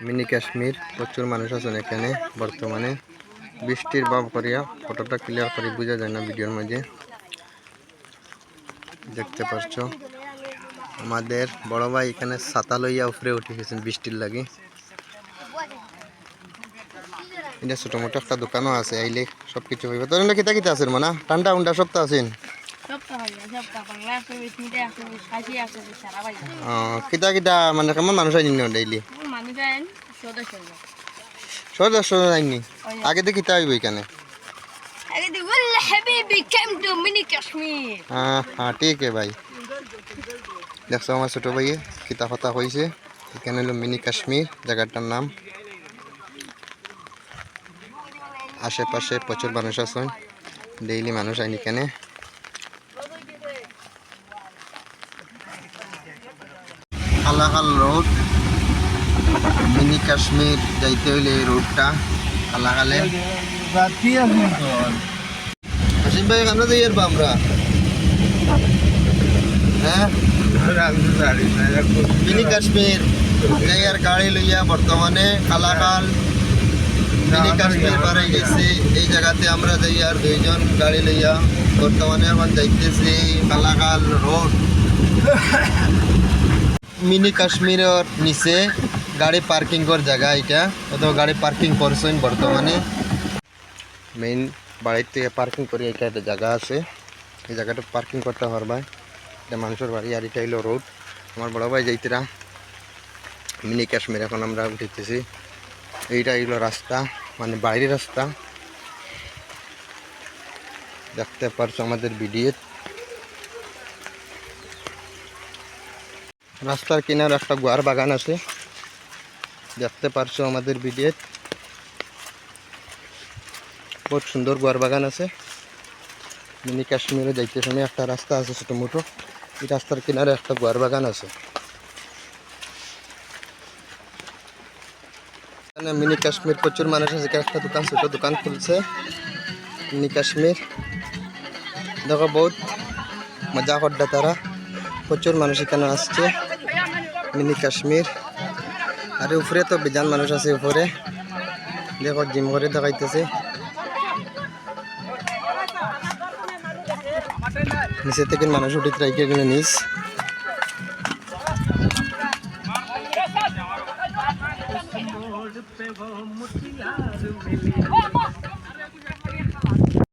Mini Kashmir প্রচুর মানুষ আছেন এখানে বর্তমানে। বৃষ্টির ভাব করিয়া ফটোটা ক্লিয়ার করে বোঝা যায় না ভিডিওর মাঝে। দেখতে পাচ্ছ আমাদের বড় ভাই এখানে ছাতা লইয়া উপরে উঠে গেছেন বৃষ্টির লাগে। এটা ছোট মোটো একটা দোকানও আছে, আইলে সবকিছু হইব। তোর কিতা কিতা আছে মানে ঠান্ডা উন্ডা সপ্তাহ আছেন? কিতা কিতা মানে কেমন মানুষ আইনি ডেইলি? সদস্য আইনি আগে তো কিতা হইব এখানে? हाँ हाँ ठीक है भाई। দেখছো আমার ছোট ভাইয়ে কিতা কথা কইছে। এখানে হলো মিনি কাশ্মীর জায়গাটার নাম। আশেপাশে প্রচুর মানুষ আছেন, ডেইলি মানুষ আইন এখানে। কালাকাল রোড, মিনি কাশ্মীর যাইতে হইলে এই রোডটা কালাকালে। হাসিম ভাই আমরা যাই আর আমরা হ্যাঁ মিনি কাশ্মীর যাই আর গাড়ি লইয়া বর্তমানে কালাকাল মিনি কাশ্মীর বাড়াই গেছে। এই জায়গাতে আমরা যাই আর দুইজন গাড়ি লইয়া বর্তমানে এখন যাইতেছি কালাকাল রোড। মিনি কাশ্মীরের নিচে গাড়ি পার্কিং করার জায়গা এটা, তো গাড়ি পার্কিং করছেন বর্তমানে। মেইন বাড়ির থেকে পার্কিং করে এটা একটা জায়গা আছে, এই জায়গাটা পার্কিং করতে পারবা। এটা মানুষের বাড়ি আর এটা হইলো রোড। আমার বড় ভাই যাইতেরা মিনি কাশ্মীর এখন আমরা উঠেছি। এইটা হইলো রাস্তা, মানে বাইরের রাস্তা। দেখতে পারছো আমাদের ভিডিও। রাস্তার কিনারে একটা গুয়ার বাগান আছে, দেখতে পারছো আমাদের ভিডিও। বহুত সুন্দর গুয়ার বাগান আছে। মিনি কাশ্মীরে যাইতে সময় একটা রাস্তা আছে ছোটো মোটো, এই রাস্তার কিনারে একটা গুয়ার বাগান আছে। মিনি কাশ্মীর প্রচুর মানুষ আছে, একটা দোকান ছোট দোকান খুলছে মিনি কাশ্মীর। দেখো বহুত মজা করছে তারা, প্রচুর মানুষ এখানে আসছে মিনি কাশ্মীর। আর উপরে তো বেজান মানুষ আছে উপরে, দেখো জিম করে দেখাইতেছে। নিচে থেকে মানুষ উঠে রাইকে গেলে নিচ